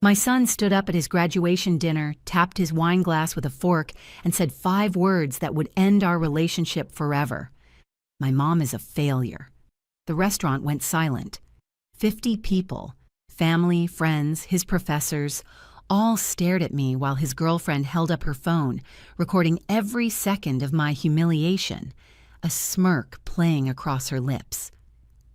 My son stood up at his graduation dinner, tapped his wine glass with a fork, and said 5 words that would end our relationship forever. My mom is a failure. The restaurant went silent. 50 people, family, friends, his professors, all stared at me while his girlfriend held up her phone, recording every second of my humiliation, a smirk playing across her lips.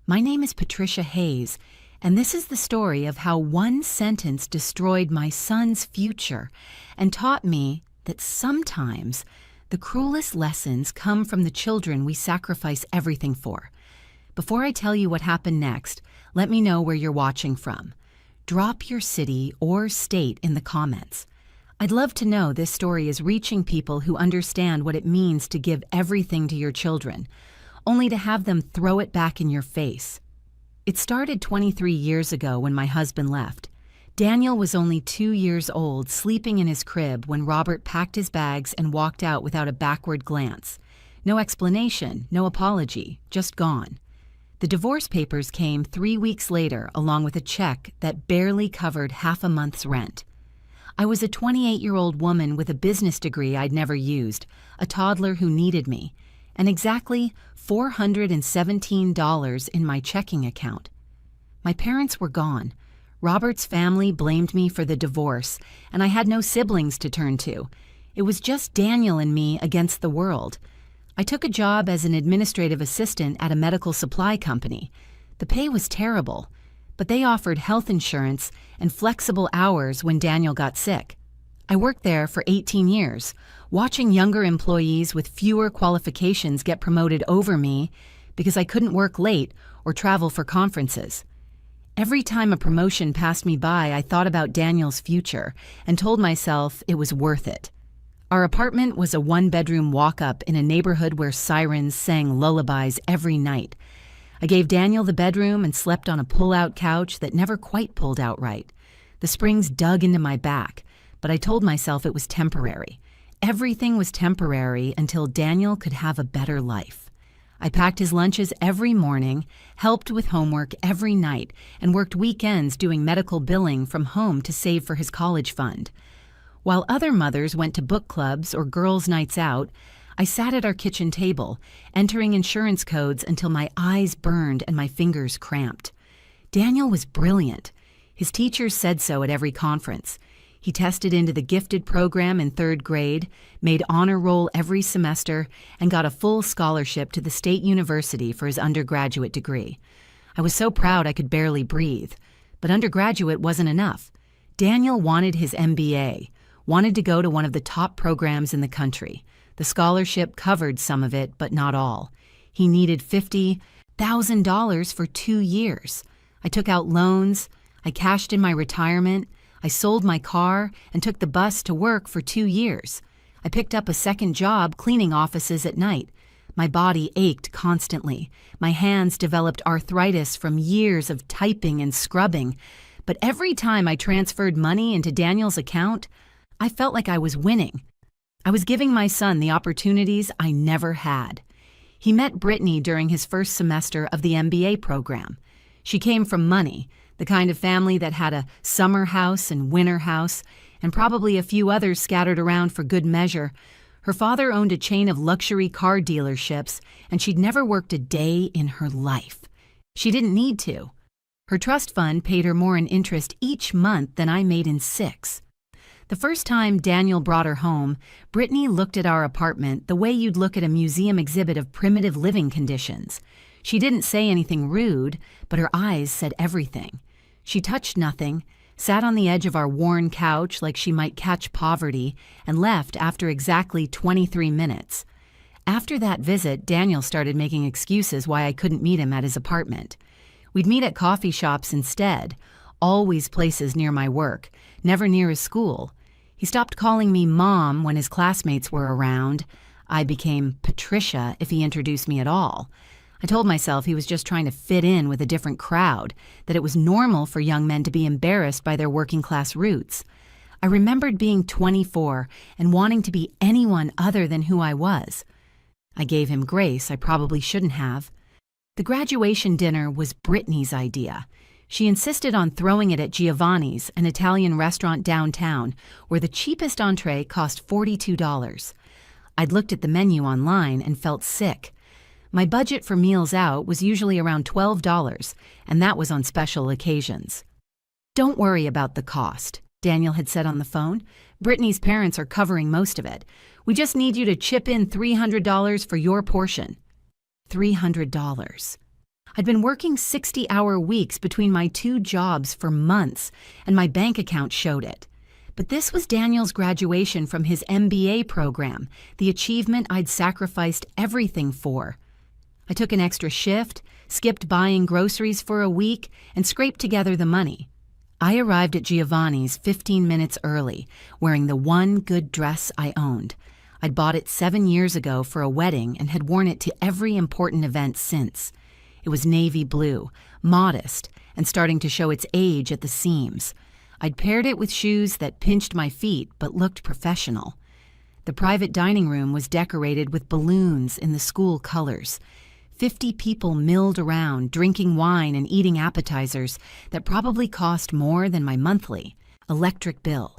My name is Patricia Hayes, and this is the story of how one sentence destroyed my son's future and taught me that sometimes the cruelest lessons come from the children we sacrifice everything for. Before I tell you what happened next, let me know where you're watching from. Drop your city or state in the comments. I'd love to know this story is reaching people who understand what it means to give everything to your children, only to have them throw it back in your face. It started 23 years ago when my husband left. Daniel was only 2 years old, sleeping in his crib when Robert packed his bags and walked out without a backward glance. No explanation, no apology, just gone. The divorce papers came 3 weeks later along with a check that barely covered half a month's rent. I was a 28-year-old woman with a business degree I'd never used, a toddler who needed me, and exactly $417 in my checking account. My parents were gone. Robert's family blamed me for the divorce, and I had no siblings to turn to. It was just Daniel and me against the world. I took a job as an administrative assistant at a medical supply company. The pay was terrible, but they offered health insurance and flexible hours when Daniel got sick. I worked there for 18 years, watching younger employees with fewer qualifications get promoted over me because I couldn't work late or travel for conferences. Every time a promotion passed me by, I thought about Daniel's future and told myself it was worth it. Our apartment was a 1-bedroom walk-up in a neighborhood where sirens sang lullabies every night. I gave Daniel the bedroom and slept on a pull-out couch that never quite pulled out right. The springs dug into my back, but I told myself it was temporary. Everything was temporary until Daniel could have a better life. I packed his lunches every morning, helped with homework every night, and worked weekends doing medical billing from home to save for his college fund. While other mothers went to book clubs or girls' nights out, I sat at our kitchen table, entering insurance codes until my eyes burned and my fingers cramped. Daniel was brilliant. His teachers said so at every conference. He tested into the gifted program in 3rd grade, made honor roll every semester, and got a full scholarship to the state university for his undergraduate degree. I was so proud I could barely breathe. But undergraduate wasn't enough. Daniel wanted his MBA, wanted to go to one of the top programs in the country. The scholarship covered some of it, but not all. He needed $50,000 for 2 years. I took out loans, I cashed in my retirement, I sold my car and took the bus to work for 2 years. I picked up a second job cleaning offices at night. My body ached constantly. My hands developed arthritis from years of typing and scrubbing. But every time I transferred money into Daniel's account, I felt like I was winning. I was giving my son the opportunities I never had. He met Brittany during his first semester of the MBA program. She came from money, the kind of family that had a summer house and winter house, and probably a few others scattered around for good measure. Her father owned a chain of luxury car dealerships, and she'd never worked a day in her life. She didn't need to. Her trust fund paid her more in interest each month than I made in 6. The first time Daniel brought her home, Brittany looked at our apartment the way you'd look at a museum exhibit of primitive living conditions. She didn't say anything rude, but her eyes said everything. She touched nothing, sat on the edge of our worn couch like she might catch poverty, and left after exactly 23 minutes. After that visit, Daniel started making excuses why I couldn't meet him at his apartment. We'd meet at coffee shops instead, always places near my work, never near his school. He stopped calling me Mom when his classmates were around. I became Patricia if he introduced me at all. I told myself he was just trying to fit in with a different crowd, that it was normal for young men to be embarrassed by their working-class roots. I remembered being 24 and wanting to be anyone other than who I was. I gave him grace I probably shouldn't have. The graduation dinner was Brittany's idea. She insisted on throwing it at Giovanni's, an Italian restaurant downtown, where the cheapest entree cost $42. I'd looked at the menu online and felt sick. My budget for meals out was usually around $12, and that was on special occasions. "Don't worry about the cost," Daniel had said on the phone. "Brittany's parents are covering most of it. We just need you to chip in $300 for your portion." $300. I'd been working 60-hour weeks between my 2 jobs for months, and my bank account showed it. But this was Daniel's graduation from his MBA program, the achievement I'd sacrificed everything for. I took an extra shift, skipped buying groceries for a week, and scraped together the money. I arrived at Giovanni's 15 minutes early, wearing the one good dress I owned. I'd bought it 7 years ago for a wedding and had worn it to every important event since. It was navy blue, modest, and starting to show its age at the seams. I'd paired it with shoes that pinched my feet but looked professional. The private dining room was decorated with balloons in the school colors. 50 people milled around, drinking wine and eating appetizers that probably cost more than my monthly electric bill.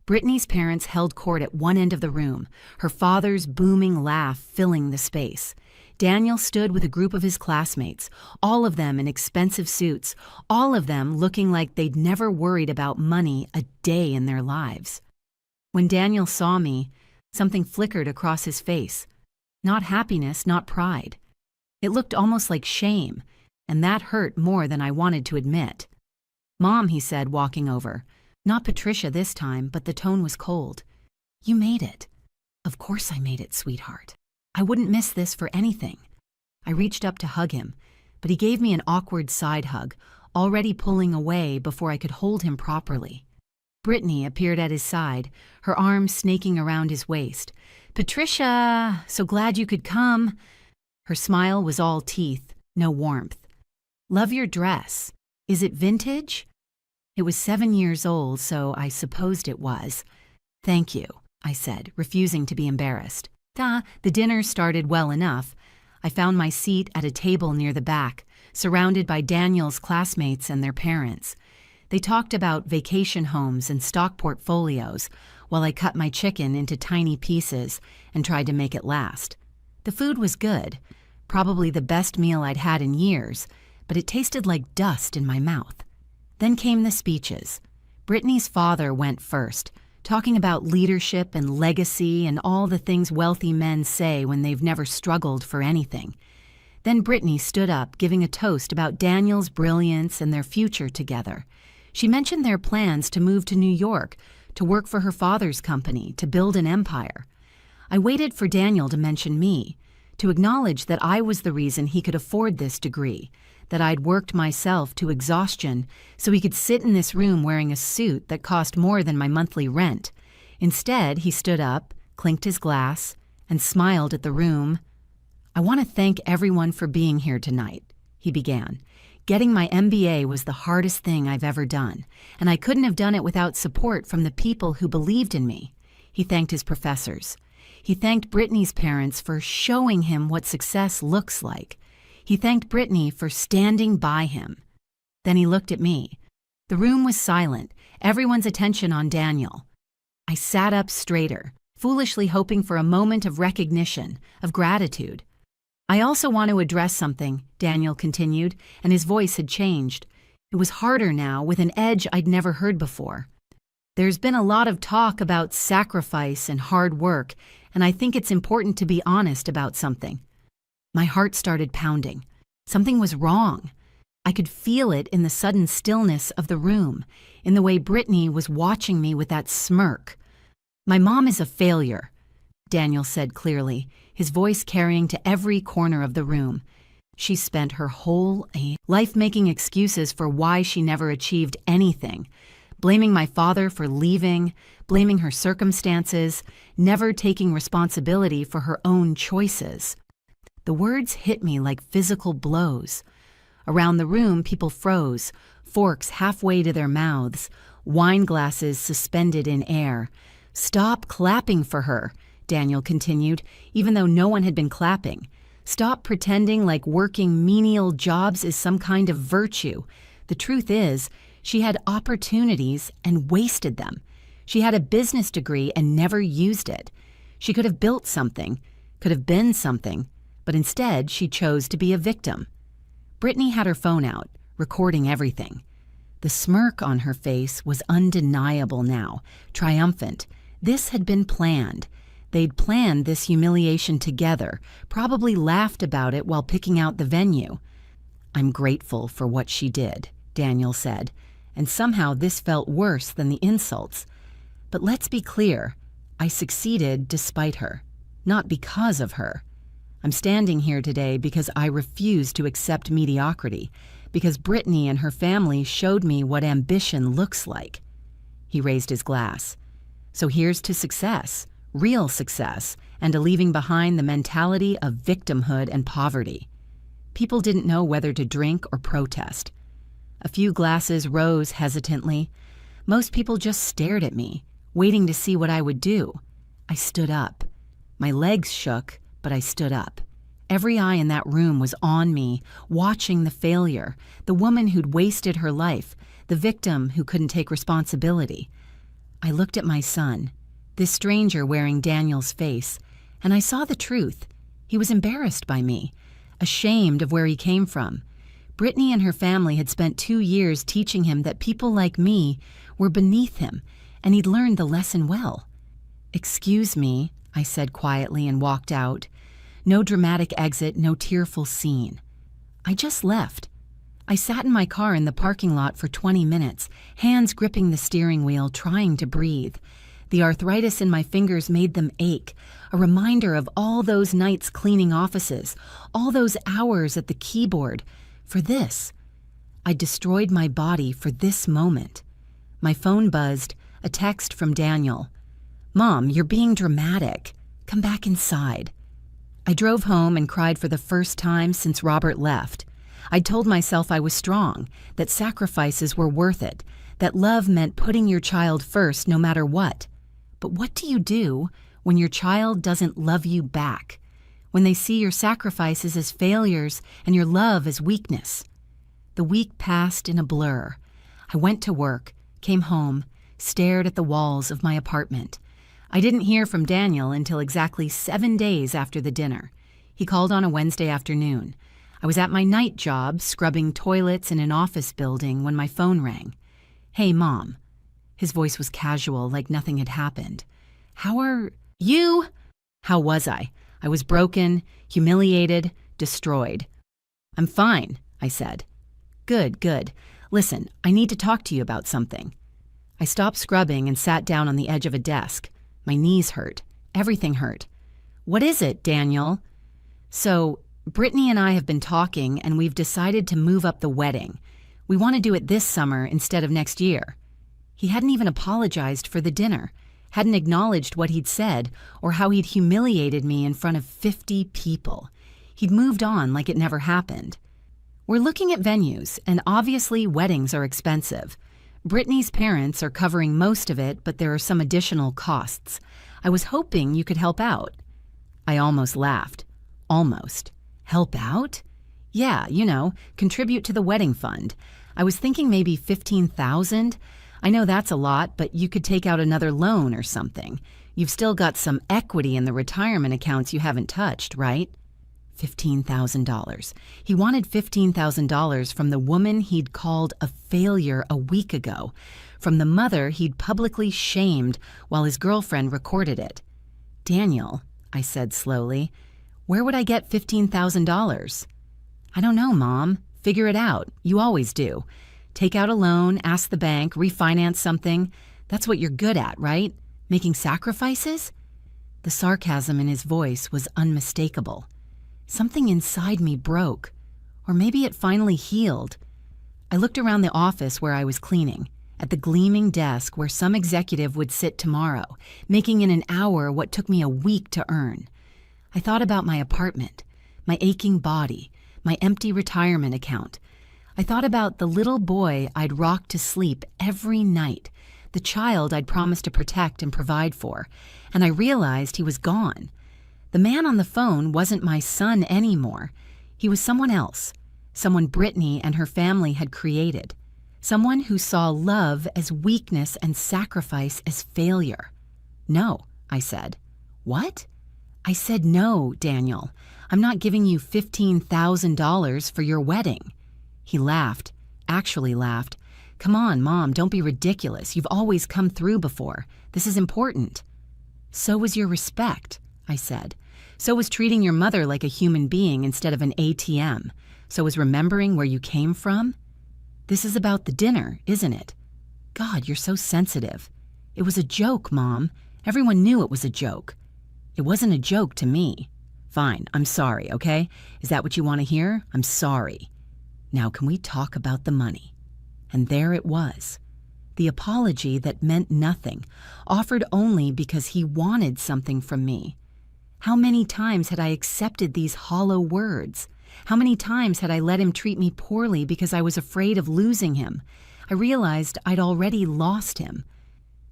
Brittany's parents held court at one end of the room, her father's booming laugh filling the space. Daniel stood with a group of his classmates, all of them in expensive suits, all of them looking like they'd never worried about money a day in their lives. When Daniel saw me, something flickered across his face. Not happiness, not pride. It looked almost like shame, and that hurt more than I wanted to admit. "Mom," he said, walking over. Not Patricia this time, but the tone was cold. "You made it." "Of course I made it, sweetheart. I wouldn't miss this for anything." I reached up to hug him, but he gave me an awkward side hug, already pulling away before I could hold him properly. Brittany appeared at his side, her arms snaking around his waist. "Patricia, so glad you could come." Her smile was all teeth, no warmth. "Love your dress. Is it vintage?" It was 7 years old, so I supposed it was. "Thank you," I said, refusing to be embarrassed. The dinner started well enough. I found my seat at a table near the back, surrounded by Daniel's classmates and their parents. They talked about vacation homes and stock portfolios, while I cut my chicken into tiny pieces and tried to make it last. The food was good, probably the best meal I'd had in years, but it tasted like dust in my mouth. Then came the speeches. Brittany's father went first, talking about leadership and legacy and all the things wealthy men say when they've never struggled for anything. Then Brittany stood up, giving a toast about Daniel's brilliance and their future together. She mentioned their plans to move to New York, to work for her father's company, to build an empire. I waited for Daniel to mention me, to acknowledge that I was the reason he could afford this degree, that I'd worked myself to exhaustion so he could sit in this room wearing a suit that cost more than my monthly rent. Instead, he stood up, clinked his glass, and smiled at the room. "I want to thank everyone for being here tonight," he began. "Getting my MBA was the hardest thing I've ever done, and I couldn't have done it without support from the people who believed in me." He thanked his professors. He thanked Brittany's parents for showing him what success looks like. He thanked Brittany for standing by him. Then he looked at me. The room was silent, everyone's attention on Daniel. I sat up straighter, foolishly hoping for a moment of recognition, of gratitude. "I also want to address something," Daniel continued, and his voice had changed. It was harder now, with an edge I'd never heard before. "There's been a lot of talk about sacrifice and hard work, and I think it's important to be honest about something." My heart started pounding. Something was wrong. I could feel it in the sudden stillness of the room, in the way Brittany was watching me with that smirk. "My mom is a failure," Daniel said clearly, his voice carrying to every corner of the room. "She spent her whole life making excuses for why she never achieved anything, blaming my father for leaving, blaming her circumstances, never taking responsibility for her own choices." The words hit me like physical blows. Around the room, people froze, forks halfway to their mouths, wine glasses suspended in air. "Stop clapping for her," Daniel continued, even though no one had been clapping. "Stop pretending like working menial jobs is some kind of virtue. The truth is, she had opportunities and wasted them. She had a business degree and never used it. She could have built something, could have been something, but instead she chose to be a victim. Brittany had her phone out, recording everything. The smirk on her face was undeniable now, triumphant. This had been planned. They'd planned this humiliation together, probably laughed about it while picking out the venue. "I'm grateful for what she did," Daniel said, and somehow this felt worse than the insults. But let's be clear, I succeeded despite her, not because of her. I'm standing here today because I refuse to accept mediocrity, because Brittany and her family showed me what ambition looks like. He raised his glass. So here's to success, real success, and to leaving behind the mentality of victimhood and poverty. People didn't know whether to drink or protest. A few glasses rose hesitantly. Most people just stared at me, waiting to see what I would do. I stood up. My legs shook, but I stood up. Every eye in that room was on me, watching the failure, the woman who'd wasted her life, the victim who couldn't take responsibility. I looked at my son, this stranger wearing Daniel's face, and I saw the truth. He was embarrassed by me, ashamed of where he came from. Brittany and her family had spent 2 years teaching him that people like me were beneath him, and he'd learned the lesson well. "Excuse me," I said quietly and walked out. No dramatic exit, no tearful scene. I just left. I sat in my car in the parking lot for 20 minutes, hands gripping the steering wheel, trying to breathe. The arthritis in my fingers made them ache, a reminder of all those nights cleaning offices, all those hours at the keyboard. For this, I destroyed my body for this moment. My phone buzzed, a text from Daniel. "Mom, you're being dramatic. Come back inside." I drove home and cried for the first time since Robert left. I told myself I was strong, that sacrifices were worth it, that love meant putting your child first no matter what. But what do you do when your child doesn't love you back? When they see your sacrifices as failures and your love as weakness? The week passed in a blur. I went to work, came home, stared at the walls of my apartment. I didn't hear from Daniel until exactly 7 days after the dinner. He called on a Wednesday afternoon. I was at my night job, scrubbing toilets in an office building, when my phone rang. "Hey, Mom." His voice was casual, like nothing had happened. "How are you?" How was I? I was broken, humiliated, destroyed. "I'm fine," I said. Good, good. Listen, I need to talk to you about something." I stopped scrubbing and sat down on the edge of a desk. My knees hurt. Everything hurt. "What is it, Daniel?" "So, Brittany and I have been talking, and we've decided to move up the wedding. We want to do it this summer instead of next year." He hadn't even apologized for the dinner, hadn't acknowledged what he'd said or how he'd humiliated me in front of 50 people. He'd moved on like it never happened. "We're looking at venues, and obviously weddings are expensive. Brittany's parents are covering most of it, but there are some additional costs. I was hoping you could help out." I almost laughed. Almost. Help out? Yeah, contribute to the wedding fund. I was thinking maybe $15,000. I know that's a lot, but you could take out another loan or something. You've still got some equity in the retirement accounts you haven't touched, right? $15,000. He wanted $15,000 from the woman he'd called a failure a week ago, from the mother he'd publicly shamed while his girlfriend recorded it. "Daniel," I said slowly, "where would I get $15,000? "I don't know, Mom. Figure it out. You always do. Take out a loan, ask the bank, refinance something. That's what you're good at, right? Making sacrifices?" The sarcasm in his voice was unmistakable. Something inside me broke. Or maybe it finally healed. I looked around the office where I was cleaning, at the gleaming desk where some executive would sit tomorrow, making in an hour what took me a week to earn. I thought about my apartment, my aching body, my empty retirement account. I thought about the little boy I'd rocked to sleep every night, the child I'd promised to protect and provide for, and I realized he was gone. The man on the phone wasn't my son anymore. He was someone else, someone Brittany and her family had created. Someone who saw love as weakness and sacrifice as failure. No, I said. What? I said no, Daniel. I'm not giving you $15,000 for your wedding. He laughed, actually laughed. Come on, Mom, don't be ridiculous. You've always come through before. This is important. So was your respect, I said. So was treating your mother like a human being instead of an ATM. So was remembering where you came from. This is about the dinner, isn't it? God, you're so sensitive. It was a joke, Mom. Everyone knew it was a joke. It wasn't a joke to me. Fine, I'm sorry, okay? Is that what you want to hear? I'm sorry. Now can we talk about the money? And there it was. The apology that meant nothing, offered only because he wanted something from me. How many times had I accepted these hollow words? How many times had I let him treat me poorly because I was afraid of losing him? I realized I'd already lost him.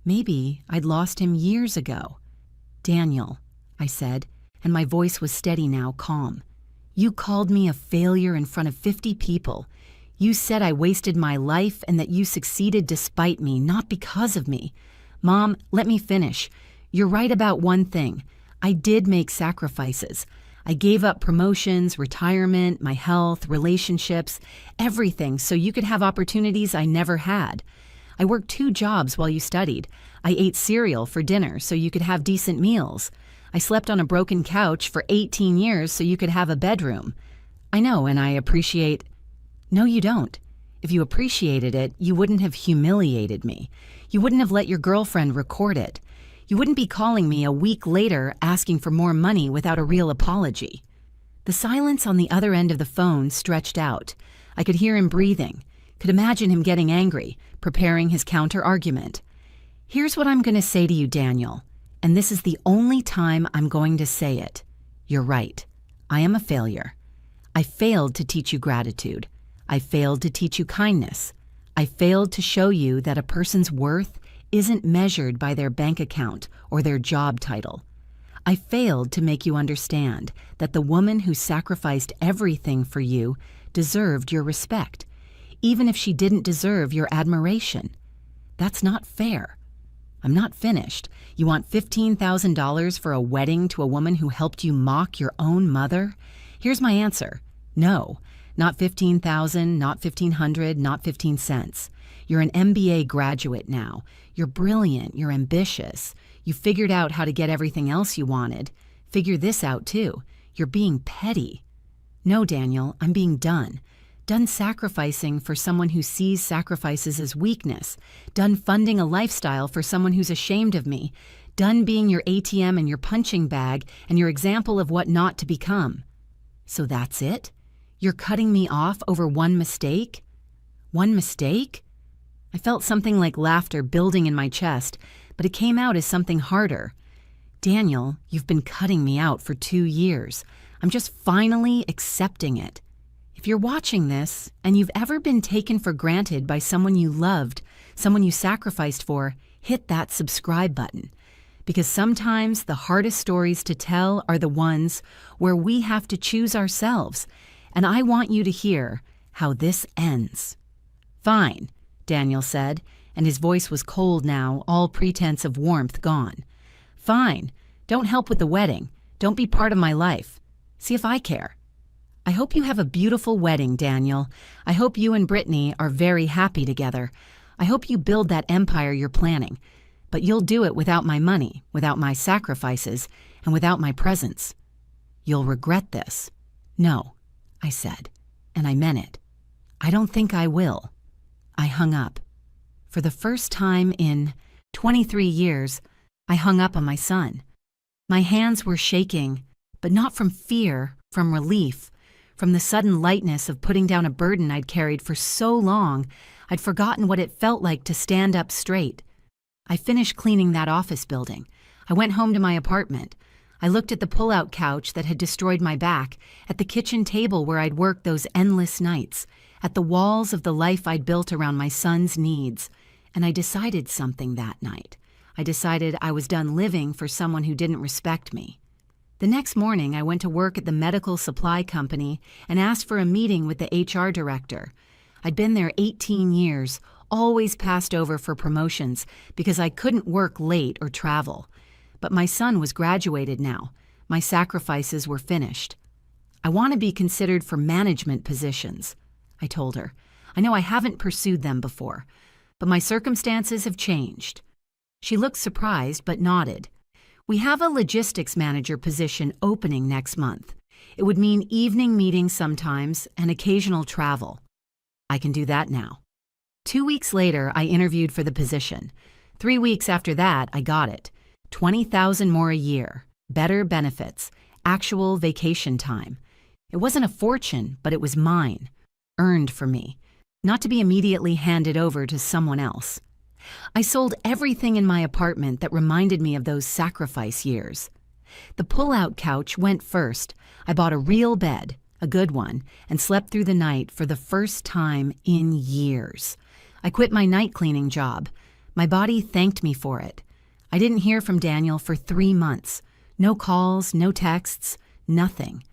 Maybe I'd lost him years ago. Daniel, I said, and my voice was steady now, calm. You called me a failure in front of 50 people. You said I wasted my life and that you succeeded despite me, not because of me. Mom, let me finish. You're right about one thing. I did make sacrifices. I gave up promotions, retirement, my health, relationships, everything so you could have opportunities I never had. I worked 2 jobs while you studied. I ate cereal for dinner so you could have decent meals. I slept on a broken couch for 18 years so you could have a bedroom. I know, and I appreciate... No, you don't. If you appreciated it, you wouldn't have humiliated me. You wouldn't have let your girlfriend record it. You wouldn't be calling me a week later asking for more money without a real apology. The silence on the other end of the phone stretched out. I could hear him breathing, could imagine him getting angry, preparing his counter-argument. Here's what I'm going to say to you, Daniel, and this is the only time I'm going to say it. You're right. I am a failure. I failed to teach you gratitude. I failed to teach you kindness. I failed to show you that a person's worth isn't measured by their bank account or their job title. I failed to make you understand that the woman who sacrificed everything for you deserved your respect, even if she didn't deserve your admiration. That's not fair. I'm not finished. You want $15,000 for a wedding to a woman who helped you mock your own mother? Here's my answer. No. Not $15,000, not $1,500, not 15 cents. You're an MBA graduate now. You're brilliant. You're ambitious. You figured out how to get everything else you wanted. Figure this out too. You're being petty. No, Daniel, I'm being done. Done sacrificing for someone who sees sacrifices as weakness. Done funding a lifestyle for someone who's ashamed of me. Done being your ATM and your punching bag and your example of what not to become. So that's it? You're cutting me off over one mistake? One mistake? I felt something like laughter building in my chest, but it came out as something harder. Daniel, you've been cutting me out for 2 years. I'm just finally accepting it. If you're watching this, and you've ever been taken for granted by someone you loved, someone you sacrificed for, hit that subscribe button. Because sometimes the hardest stories to tell are the ones where we have to choose ourselves. And I want you to hear how this ends. Fine, Daniel said, and his voice was cold now, all pretense of warmth gone. Fine, don't help with the wedding. Don't be part of my life. See if I care. I hope you have a beautiful wedding, Daniel. I hope you and Brittany are very happy together. I hope you build that empire you're planning. But you'll do it without my money, without my sacrifices, and without my presence. You'll regret this. No, I said, and I meant it. I don't think I will. I hung up. For the first time in 23 years, I hung up on my son. My hands were shaking, but not from fear, from relief, from the sudden lightness of putting down a burden I'd carried for so long, I'd forgotten what it felt like to stand up straight. I finished cleaning that office building. I went home to my apartment. I looked at the pull-out couch that had destroyed my back, at the kitchen table where I'd worked those endless nights, at the walls of the life I'd built around my son's needs, and I decided something that night. I decided I was done living for someone who didn't respect me. The next morning, I went to work at the medical supply company and asked for a meeting with the HR director. I'd been there 18 years, always passed over for promotions because I couldn't work late or travel. But my son was graduated now. My sacrifices were finished. I want to be considered for management positions, I told her. I know I haven't pursued them before, but my circumstances have changed. She looked surprised but nodded. We have a logistics manager position opening next month. It would mean evening meetings sometimes and occasional travel. I can do that now. 2 weeks later, I interviewed for the position. 3 weeks after that, I got it. $20,000 more a year, better benefits, actual vacation time. It wasn't a fortune, but it was mine, earned for me, not to be immediately handed over to someone else. I sold everything in my apartment that reminded me of those sacrifice years. The pull-out couch went first. I bought a real bed, a good one, and slept through the night for the first time in years. I quit my night cleaning job. My body thanked me for it. I didn't hear from Daniel for 3 months. No calls, no texts, nothing.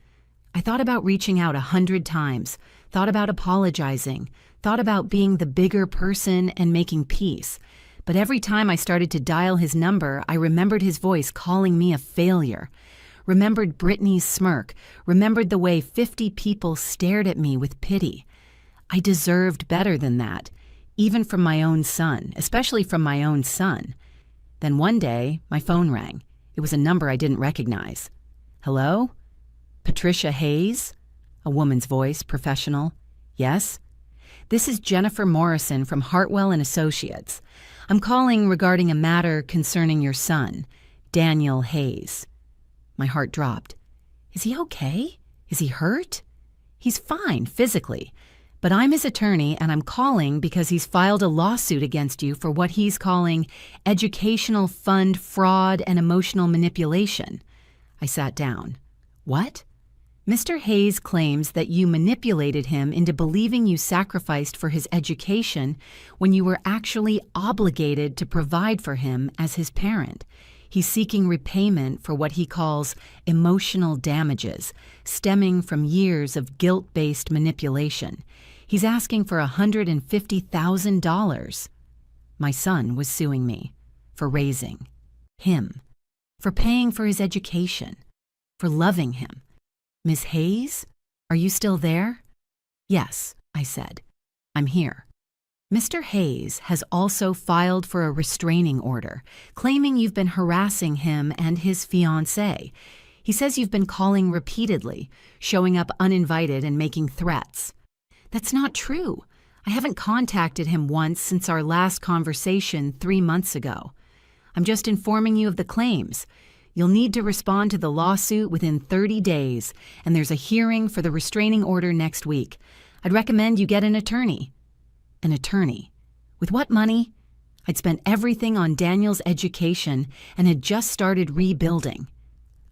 I thought about reaching out 100 times, thought about apologizing, thought about being the bigger person and making peace. But every time I started to dial his number, I remembered his voice calling me a failure. Remembered Brittany's smirk, remembered the way 50 people stared at me with pity. I deserved better than that, even from my own son, especially from my own son. Then one day, my phone rang. It was a number I didn't recognize. Hello? Patricia Hayes? A woman's voice, professional. Yes? This is Jennifer Morrison from Hartwell and Associates. I'm calling regarding a matter concerning your son, Daniel Hayes. My heart dropped. Is he okay? Is he hurt? He's fine physically, but I'm his attorney and I'm calling because he's filed a lawsuit against you for what he's calling educational fund fraud and emotional manipulation. I sat down. What? Mr. Hayes claims that you manipulated him into believing you sacrificed for his education when you were actually obligated to provide for him as his parent. He's seeking repayment for what he calls emotional damages, stemming from years of guilt-based manipulation. He's asking for $150,000. My son was suing me for raising him, for paying for his education, for loving him. Ms. Hayes, are you still there? Yes, I said. I'm here. Mr. Hayes has also filed for a restraining order, claiming you've been harassing him and his fiancée. He says you've been calling repeatedly, showing up uninvited and making threats. That's not true. I haven't contacted him once since our last conversation 3 months ago. I'm just informing you of the claims. You'll need to respond to the lawsuit within 30 days, and there's a hearing for the restraining order next week. I'd recommend you get an attorney. An attorney? With what money? I'd spent everything on Daniel's education and had just started rebuilding.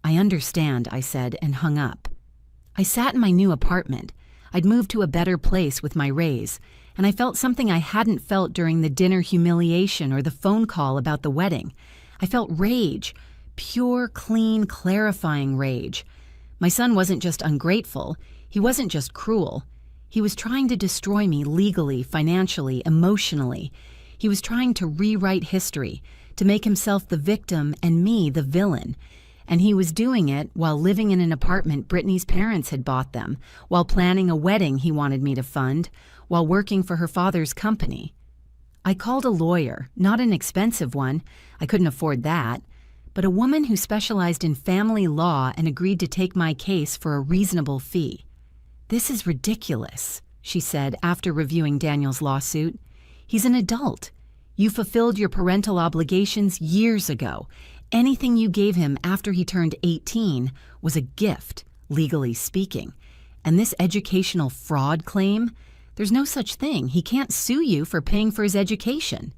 I understand, I said, and hung up. I sat in my new apartment. I'd moved to a better place with my raise, and I felt something I hadn't felt during the dinner humiliation or the phone call about the wedding. I felt rage. Pure, clean, clarifying rage. My son wasn't just ungrateful. He wasn't just cruel. He was trying to destroy me legally, financially, emotionally. He was trying to rewrite history, to make himself the victim and me the villain. And he was doing it while living in an apartment Brittany's parents had bought them, while planning a wedding he wanted me to fund, while working for her father's company. I called a lawyer, not an expensive one. I couldn't afford that. But a woman who specialized in family law and agreed to take my case for a reasonable fee. This is ridiculous, she said after reviewing Daniel's lawsuit. He's an adult. You fulfilled your parental obligations years ago. Anything you gave him after he turned 18 was a gift, legally speaking. And this educational fraud claim? There's no such thing. He can't sue you for paying for his education.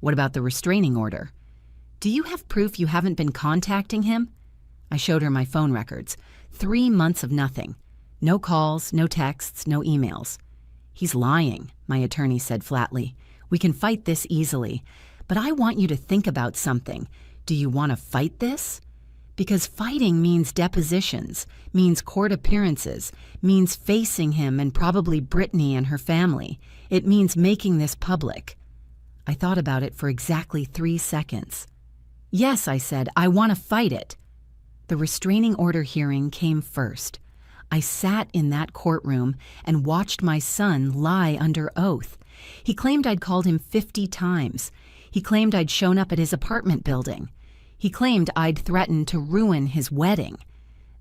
What about the restraining order? Do you have proof you haven't been contacting him? I showed her my phone records. 3 months of nothing. No calls, no texts, no emails. He's lying, my attorney said flatly. We can fight this easily. But I want you to think about something. Do you want to fight this? Because fighting means depositions, means court appearances, means facing him and probably Brittany and her family. It means making this public. I thought about it for exactly 3 seconds. Yes, I said, I want to fight it. The restraining order hearing came first. I sat in that courtroom and watched my son lie under oath. He claimed I'd called him 50 times. He claimed I'd shown up at his apartment building. He claimed I'd threatened to ruin his wedding.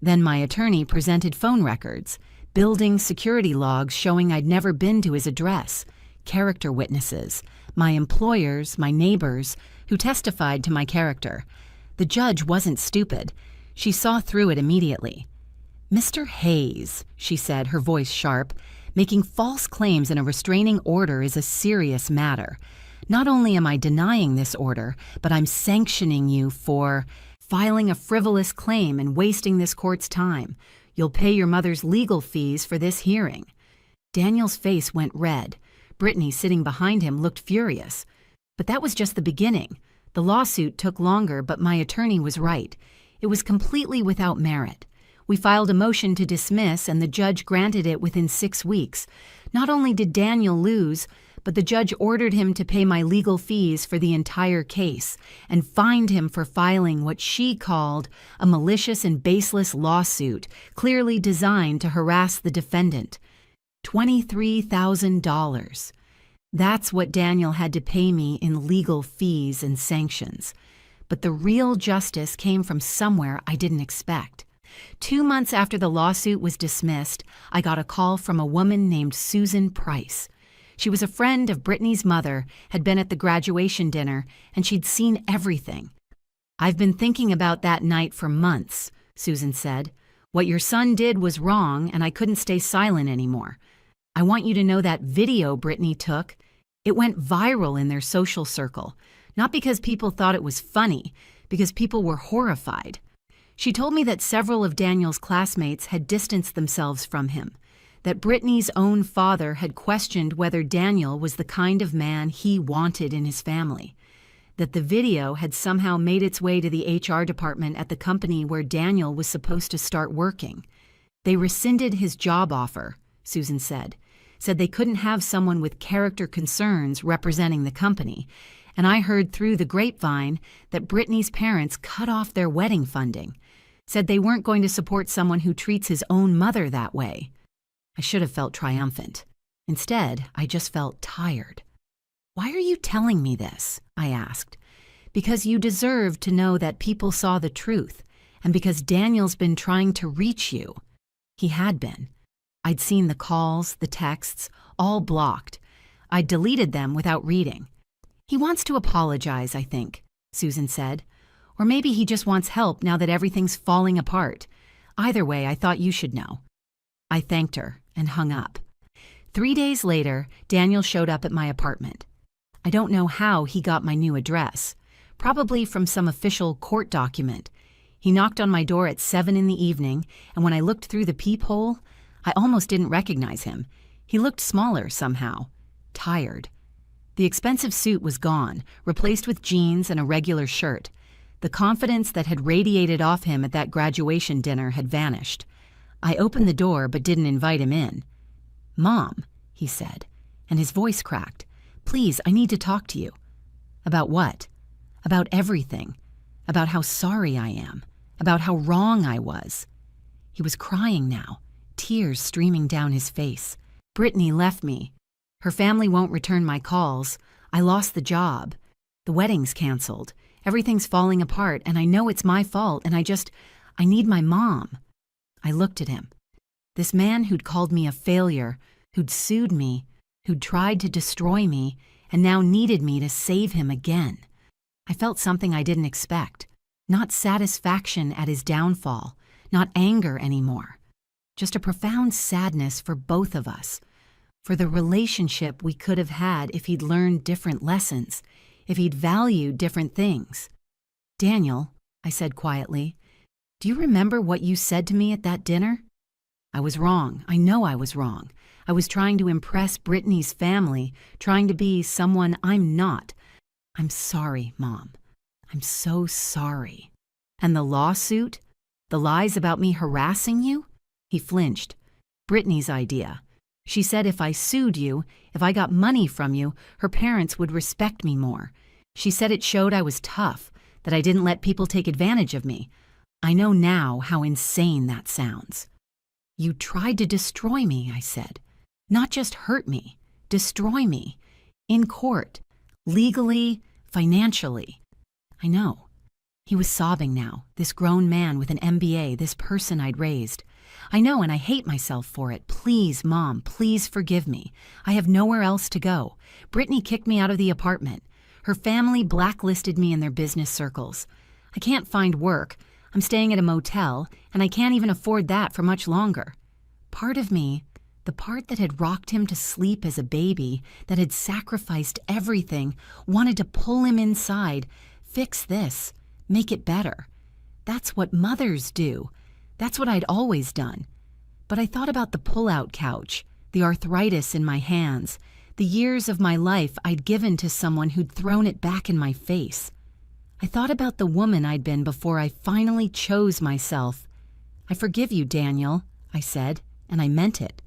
Then my attorney presented phone records, building security logs showing I'd never been to his address, character witnesses, my employers, my neighbors, who testified to my character. The judge wasn't stupid. She saw through it immediately. "Mr. Hayes," she said, her voice sharp, "making false claims in a restraining order is a serious matter. Not only am I denying this order, but I'm sanctioning you for filing a frivolous claim and wasting this court's time. You'll pay your mother's legal fees for this hearing." Daniel's face went red. Brittany, sitting behind him, looked furious. But that was just the beginning. The lawsuit took longer, but my attorney was right. It was completely without merit. We filed a motion to dismiss, and the judge granted it within 6 weeks. Not only did Daniel lose, but the judge ordered him to pay my legal fees for the entire case and fined him for filing what she called a malicious and baseless lawsuit, clearly designed to harass the defendant. $23,000. That's what Daniel had to pay me in legal fees and sanctions. But the real justice came from somewhere I didn't expect. 2 months after the lawsuit was dismissed, I got a call from a woman named Susan Price. She was a friend of Brittany's mother, had been at the graduation dinner, and she'd seen everything. "I've been thinking about that night for months," Susan said. "What your son did was wrong, and I couldn't stay silent anymore. I want you to know that video Brittany took, it went viral in their social circle, not because people thought it was funny, because people were horrified." She told me that several of Daniel's classmates had distanced themselves from him, that Brittany's own father had questioned whether Daniel was the kind of man he wanted in his family, that the video had somehow made its way to the HR department at the company where Daniel was supposed to start working. "They rescinded his job offer," Susan said they couldn't have someone with character concerns representing the company, and I heard through the grapevine that Brittany's parents cut off their wedding funding, said they weren't going to support someone who treats his own mother that way. I should have felt triumphant. Instead, I just felt tired. "Why are you telling me this?" I asked. "Because you deserve to know that people saw the truth, and because Daniel's been trying to reach you." He had been. I'd seen the calls, the texts, all blocked. I'd deleted them without reading. "He wants to apologize, I think," Susan said. "Or maybe he just wants help now that everything's falling apart. Either way, I thought you should know." I thanked her and hung up. 3 days later, Daniel showed up at my apartment. I don't know how he got my new address, probably from some official court document. He knocked on my door at 7 in the evening, and when I looked through the peephole, I almost didn't recognize him. He looked smaller somehow, tired. The expensive suit was gone, replaced with jeans and a regular shirt. The confidence that had radiated off him at that graduation dinner had vanished. I opened the door but didn't invite him in. "Mom," he said, and his voice cracked. "Please, I need to talk to you." "About what?" "About everything. About how sorry I am. About how wrong I was." He was crying now, tears streaming down his face. "Brittany left me. Her family won't return my calls. I lost the job. The wedding's canceled. Everything's falling apart, and I know it's my fault, and I need my mom." I looked at him. This man who'd called me a failure, who'd sued me, who'd tried to destroy me, and now needed me to save him again. I felt something I didn't expect. Not satisfaction at his downfall, not anger anymore. Just a profound sadness for both of us, for the relationship we could have had if he'd learned different lessons, if he'd valued different things. "Daniel," I said quietly, "do you remember what you said to me at that dinner?" I was wrong. I know I was wrong. I was trying to impress Brittany's family, trying to be someone I'm not. "I'm sorry, Mom. I'm so sorry." And the lawsuit? The lies about me harassing you? He flinched. Brittany's idea. She said if I sued you, if I got money from you, her parents would respect me more. She said it showed I was tough, that I didn't let people take advantage of me. I know now how insane that sounds. You tried to destroy me, I said. Not just hurt me, destroy me. In court, legally, financially. I know. He was sobbing now, this grown man with an MBA, this person I'd raised. I know, and I hate myself for it. Please, Mom, please forgive me. I have nowhere else to go. Brittany kicked me out of the apartment. Her family blacklisted me in their business circles. I can't find work. I'm staying at a motel, and I can't even afford that for much longer. Part of me, the part that had rocked him to sleep as a baby, that had sacrificed everything, wanted to pull him inside, fix this, make it better. That's what mothers do. That's what I'd always done. But I thought about the pull-out couch, the arthritis in my hands, the years of my life I'd given to someone who'd thrown it back in my face. I thought about the woman I'd been before I finally chose myself. I forgive you, Daniel, I said, and I meant it.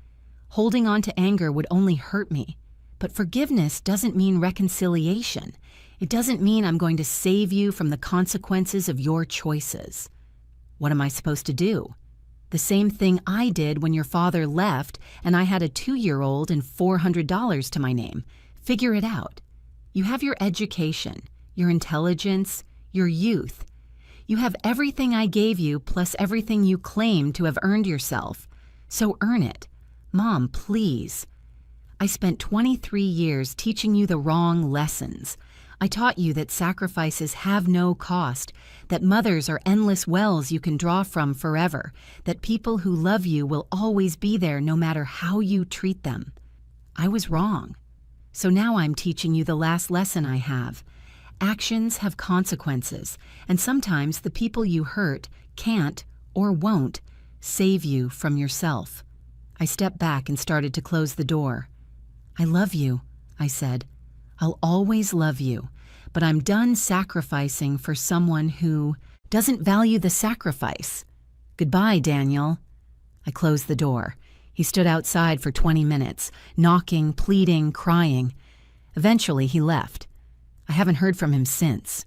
Holding on to anger would only hurt me. But forgiveness doesn't mean reconciliation. It doesn't mean I'm going to save you from the consequences of your choices. What am I supposed to do? The same thing I did when your father left and I had a 2-year-old and $400 to my name. Figure it out. You have your education, your intelligence, your youth. You have everything I gave you plus everything you claim to have earned yourself. So earn it. Mom, please. I spent 23 years teaching you the wrong lessons. I taught you that sacrifices have no cost, that mothers are endless wells you can draw from forever, that people who love you will always be there no matter how you treat them. I was wrong. So now I'm teaching you the last lesson I have. Actions have consequences, and sometimes the people you hurt can't or won't save you from yourself. I stepped back and started to close the door. I love you, I said. I'll always love you, but I'm done sacrificing for someone who doesn't value the sacrifice. Goodbye, Daniel. I closed the door. He stood outside for 20 minutes, knocking, pleading, crying. Eventually, he left. I haven't heard from him since.